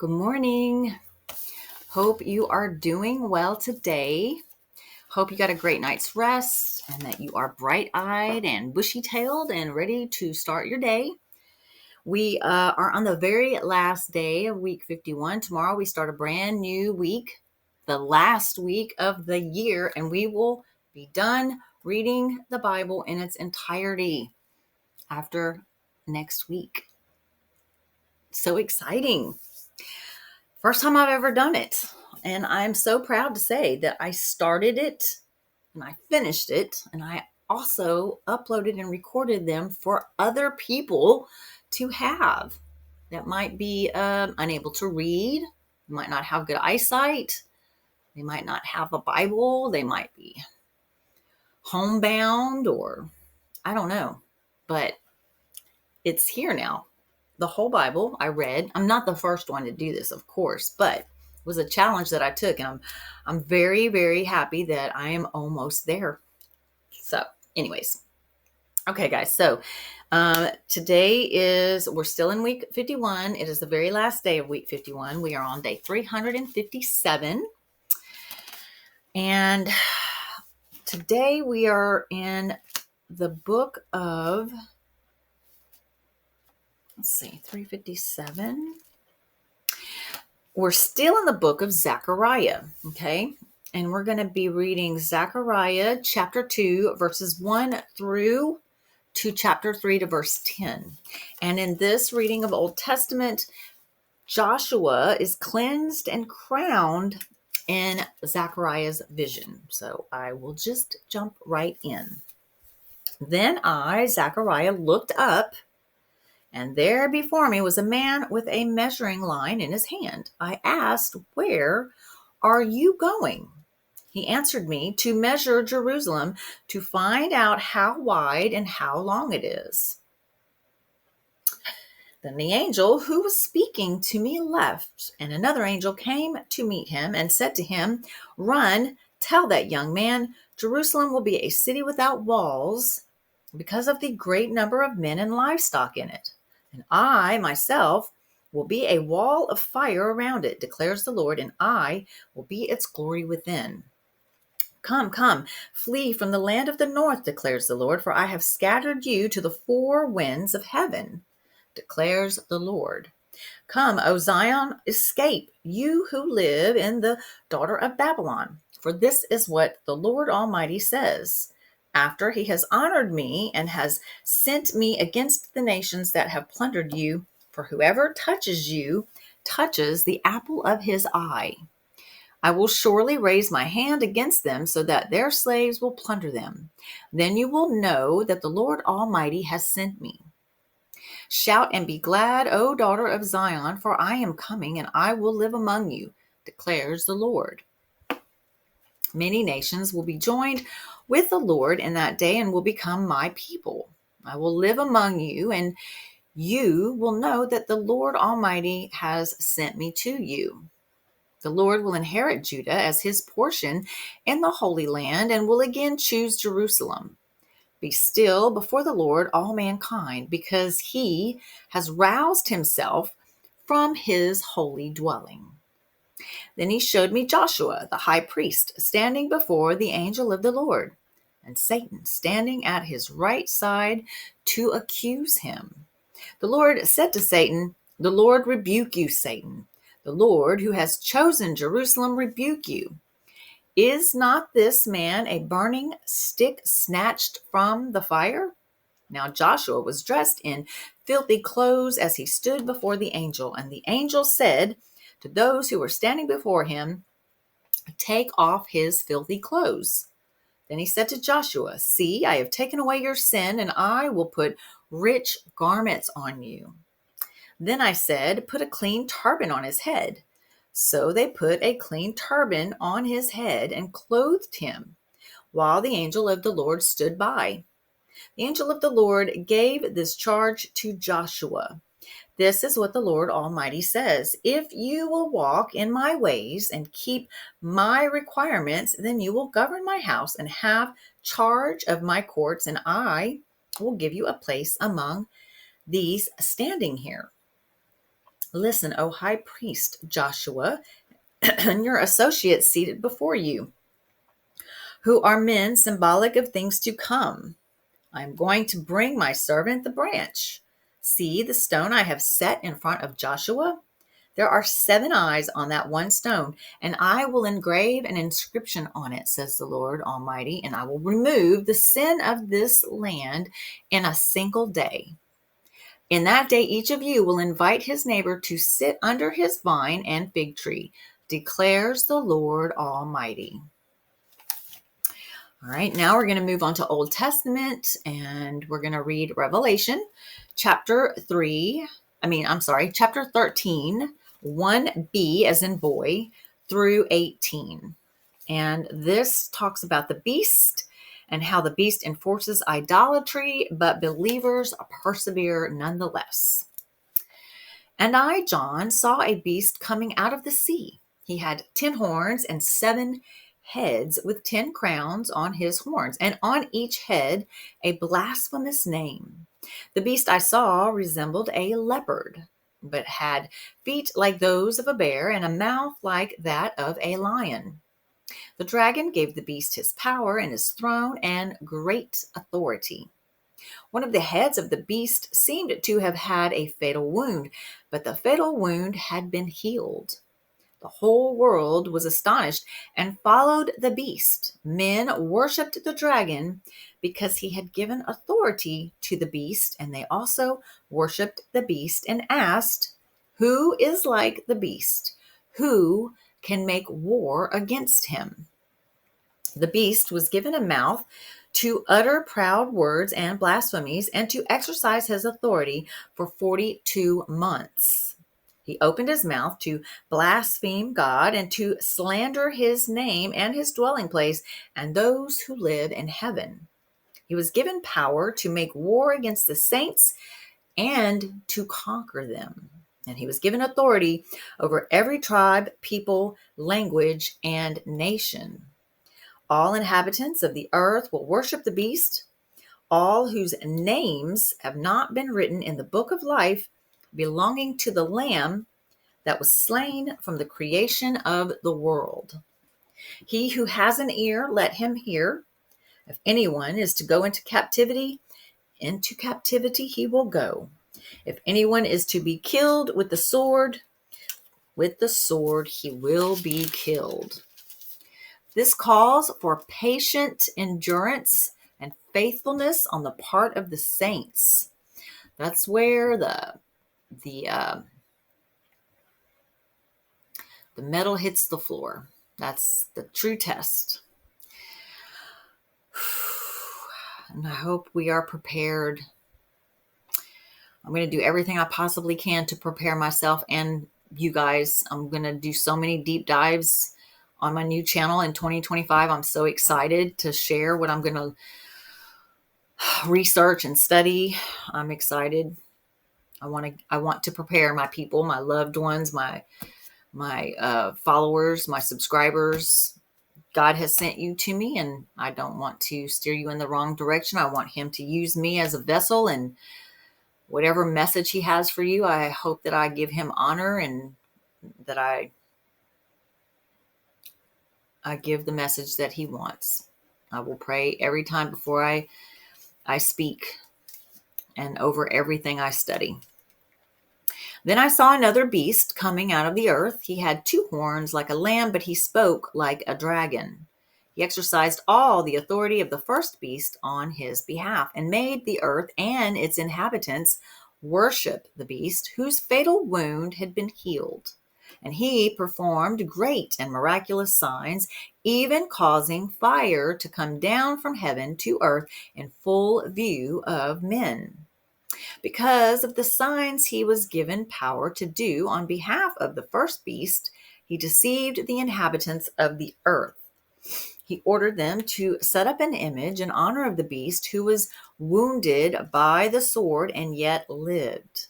Good morning. Hope you are doing well today. Hope you got a great night's rest and that you are bright-eyed and bushy-tailed and ready to start your day. We are on the very last day of week 51. Tomorrow we start a brand new week, the last week of the year, and we will be done reading the Bible in its entirety after next week. So exciting. First time I've ever done it. And I'm so proud to say that I started it and I finished it. And I also uploaded and recorded them for other people to have that might be unable to read, might not have good eyesight, they might not have a Bible, they might be homebound, or I don't know. But it's here now. The whole Bible I read. I'm not the first one to do this, of course, but it was a challenge that I took, and I'm very, very happy that I am almost there. So, anyways, okay, guys. So today we're still in week 51. It is the very last day of week 51. We are on day 357, and today we are in the book of. Let's see, 357. We're still in the book of Zechariah, okay? And we're going to be reading Zechariah chapter 2, verses 1 through to chapter 3 to verse 10. And in this reading of Old Testament, Joshua is cleansed and crowned in Zechariah's vision. So I will just jump right in. Then I, Zechariah, looked up, and there before me was a man with a measuring line in his hand. I asked, "Where are you going?" He answered me, "To measure Jerusalem, to find out how wide and how long it is." Then the angel who was speaking to me left, and another angel came to meet him and said to him, "Run, tell that young man, Jerusalem will be a city without walls because of the great number of men and livestock in it. And I myself will be a wall of fire around it, declares the Lord, and I will be its glory within. Come, come, flee from the land of the north, declares the Lord, for I have scattered you to the four winds of heaven, declares the Lord. Come, O Zion, escape, you who live in the daughter of Babylon, for this is what the Lord Almighty says. After he has honored me and has sent me against the nations that have plundered you, for whoever touches you touches the apple of his eye. I will surely raise my hand against them so that their slaves will plunder them. Then you will know that the Lord Almighty has sent me. Shout and be glad, O daughter of Zion, for I am coming and I will live among you, declares the Lord. Many nations will be joined with the Lord in that day and will become my people. I will live among you, and you will know that the Lord Almighty has sent me to you. The Lord will inherit Judah as his portion in the Holy Land and will again choose Jerusalem. Be still before the Lord, all mankind, because he has roused himself from his holy dwelling. Then he showed me Joshua, the high priest, standing before the angel of the Lord, and Satan standing at his right side to accuse him. The Lord said to Satan, "The Lord rebuke you, Satan. The Lord who has chosen Jerusalem rebuke you. Is not this man a burning stick snatched from the fire?" Now Joshua was dressed in filthy clothes as he stood before the angel, and the angel said to those who were standing before him, "Take off his filthy clothes." Then he said to Joshua, "See, I have taken away your sin, and I will put rich garments on you." Then I said, "Put a clean turban on his head." So they put a clean turban on his head and clothed him, while the angel of the Lord stood by. The angel of the Lord gave this charge to Joshua. "This is what the Lord Almighty says. If you will walk in my ways and keep my requirements, then you will govern my house and have charge of my courts, and I will give you a place among these standing here." Listen, O high priest Joshua, and your associates seated before you, who are men symbolic of things to come. I am going to bring my servant the branch. See the stone I have set in front of Joshua? There are 7 eyes on that one stone, and I will engrave an inscription on it, says the Lord Almighty, and I will remove the sin of this land in a single day. In that day, each of you will invite his neighbor to sit under his vine and fig tree, declares the Lord Almighty. All right, now we're going to move on to Old Testament, and we're going to read Revelation chapter 13, 1b as in boy, through 18. And this talks about the beast and how the beast enforces idolatry, but believers persevere nonetheless. And I, John, saw a beast coming out of the sea. He had 10 horns and 7 heads with 10 crowns on his horns, and on each head a blasphemous name. The beast I saw resembled a leopard, but had feet like those of a bear and a mouth like that of a lion. The dragon gave the beast his power and his throne and great authority. One of the heads of the beast seemed to have had a fatal wound, but the fatal wound had been healed. The whole world was astonished and followed the beast. Men worshipped the dragon because he had given authority to the beast, and they also worshipped the beast and asked, "Who is like the beast? Who can make war against him?" The beast was given a mouth to utter proud words and blasphemies and to exercise his authority for 42 months. He opened his mouth to blaspheme God and to slander his name and his dwelling place and those who live in heaven. He was given power to make war against the saints and to conquer them. And he was given authority over every tribe, people, language, and nation. All inhabitants of the earth will worship the beast, all whose names have not been written in the book of life belonging to the Lamb that was slain from the creation of the world. He who has an ear, let him hear. If anyone is to go into captivity he will go. If anyone is to be killed with the sword he will be killed. This calls for patient endurance and faithfulness on the part of the saints. That's where the metal hits the floor. That's the true test. And I hope we are prepared. I'm going to do everything I possibly can to prepare myself and you guys. I'm going to do so many deep dives on my new channel in 2025. I'm so excited to share what I'm going to research and study. I'm excited. I want to prepare my people, my loved ones, my followers, my subscribers. God has sent you to me, and I don't want to steer you in the wrong direction. I want him to use me as a vessel, and whatever message he has for you, I hope that I give him honor and that I give the message that he wants. I will pray every time before I speak and over everything I study. Then I saw another beast coming out of the earth. He had 2 horns like a lamb, but he spoke like a dragon. He exercised all the authority of the first beast on his behalf and made the earth and its inhabitants worship the beast whose fatal wound had been healed. And he performed great and miraculous signs, even causing fire to come down from heaven to earth in full view of men. Because of the signs he was given power to do on behalf of the first beast, he deceived the inhabitants of the earth. He ordered them to set up an image in honor of the beast who was wounded by the sword and yet lived.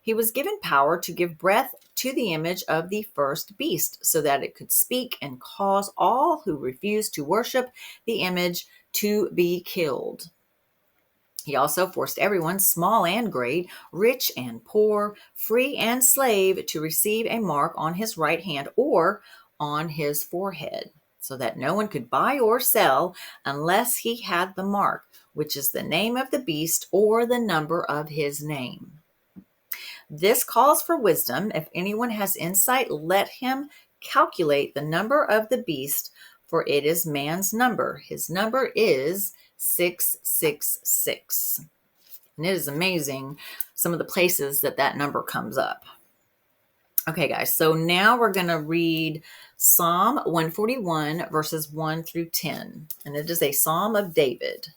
He was given power to give breath to the image of the first beast so that it could speak and cause all who refused to worship the image to be killed. He also forced everyone, small and great, rich and poor, free and slave, to receive a mark on his right hand or on his forehead, so that no one could buy or sell unless he had the mark, which is the name of the beast or the number of his name. This calls for wisdom. If anyone has insight, let him calculate the number of the beast, for it is man's number. His number is 666. And it is amazing some of the places that number comes up. Okay, guys, so now we're going to read Psalm 141, verses 1 through 10. And it is a psalm of David.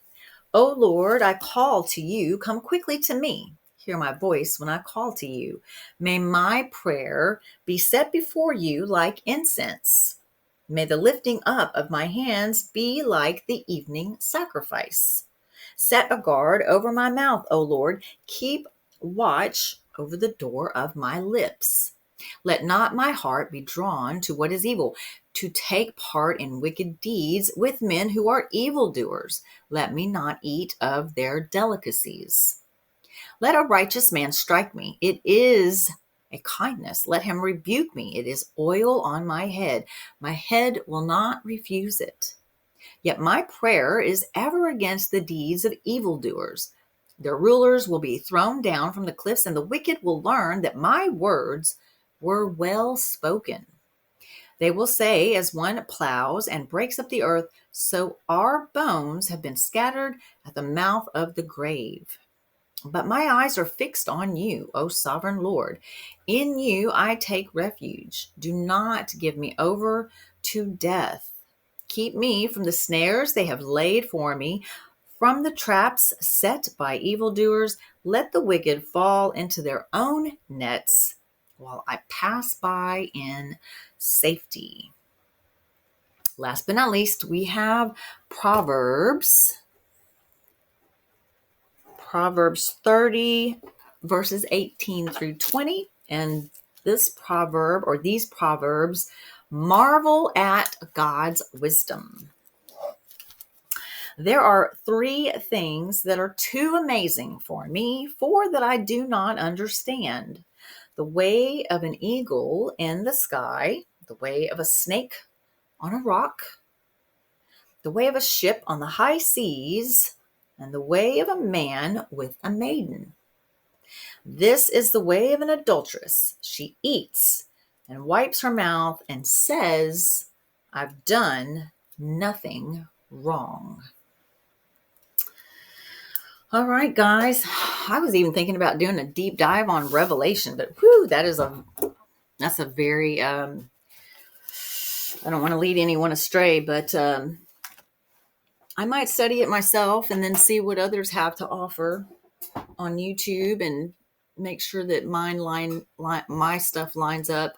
O Lord, I call to you. Come quickly to me. Hear my voice when I call to you. May my prayer be set before you like incense. May the lifting up of my hands be like the evening sacrifice. Set a guard over my mouth, O Lord. Keep watch over the door of my lips. Let not my heart be drawn to what is evil, to take part in wicked deeds with men who are evildoers. Let me not eat of their delicacies. Let a righteous man strike me. It is a kindness. Let him rebuke me. It is oil on my head. My head will not refuse it. Yet my prayer is ever against the deeds of evildoers. Their rulers will be thrown down from the cliffs, and the wicked will learn that my words were well spoken. They will say, as one plows and breaks up the earth, so our bones have been scattered at the mouth of the grave. But my eyes are fixed on you, O sovereign Lord. In you I take refuge. Do not give me over to death. Keep me from the snares they have laid for me, from the traps set by evildoers. Let the wicked fall into their own nets while I pass by in safety. Last but not least, we have Proverbs 30, verses 18 through 20. And this proverb, or these proverbs, marvel at God's wisdom. There are 3 things that are too amazing for me, 4 that I do not understand. The way of an eagle in the sky, the way of a snake on a rock, the way of a ship on the high seas, and the way of a man with a maiden. This is the way of an adulteress. She eats and wipes her mouth and says, I've done nothing wrong. All right, guys. I was even thinking about doing a deep dive on Revelation, but that's a very, I don't want to lead anyone astray, but I might study it myself and then see what others have to offer on YouTube and make sure that my stuff lines up,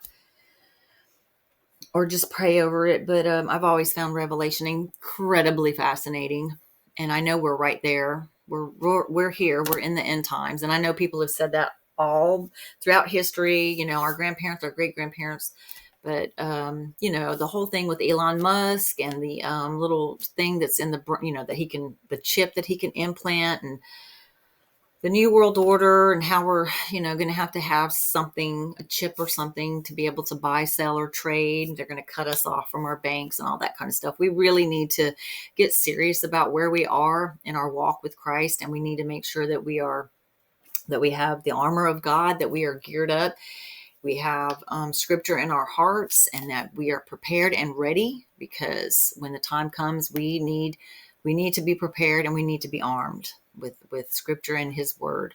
or just pray over it. But I've always found Revelation incredibly fascinating, and I know we're right there. We're here. We're in the end times, and I know people have said that all throughout history. You know, our grandparents, our great grandparents. But you know, the whole thing with Elon Musk and the little thing that's in the chip that he can implant, and the New World Order, and how we're, going to have something, a chip or something, to be able to buy, sell, or trade. They're going to cut us off from our banks and all that kind of stuff. We really need to get serious about where we are in our walk with Christ, and we need to make sure that we have the armor of God, that we are geared up. We have scripture in our hearts, and that we are prepared and ready, because when the time comes, we need to be prepared, and we need to be armed with scripture and his word.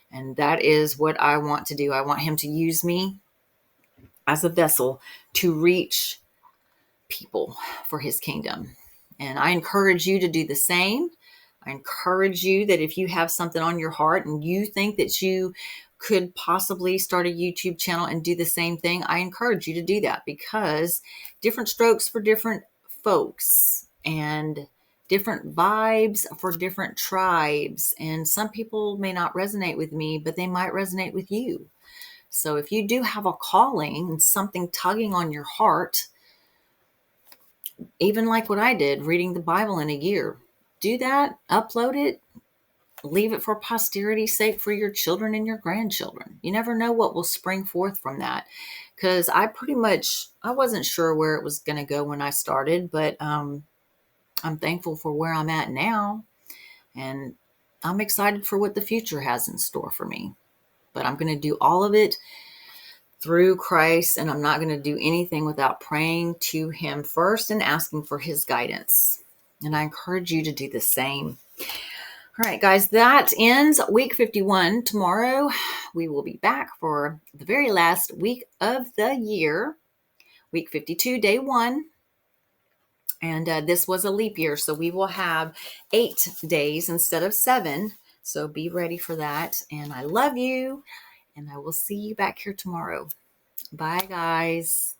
And that is what I want to do. I want him to use me as a vessel to reach people for his kingdom. And I encourage you to do the same. I encourage you that if you have something on your heart and you think that you could possibly start a YouTube channel and do the same thing, I encourage you to do that, because different strokes for different folks, and different vibes for different tribes. And some people may not resonate with me, but they might resonate with you. So if you do have a calling and something tugging on your heart, even like what I did, reading the Bible in a year, do that, upload it, leave it for posterity's sake for your children and your grandchildren. You never know what will spring forth from that. Because I wasn't sure where it was going to go when I started, but I'm thankful for where I'm at now. And I'm excited for what the future has in store for me. But I'm going to do all of it through Christ, and I'm not going to do anything without praying to him first and asking for his guidance. And I encourage you to do the same. All right, guys, that ends week 51. Tomorrow, we will be back for the very last week of the year, week 52, day 1. And this was a leap year, so we will have 8 days instead of 7. So be ready for that. And I love you, and I will see you back here tomorrow. Bye, guys.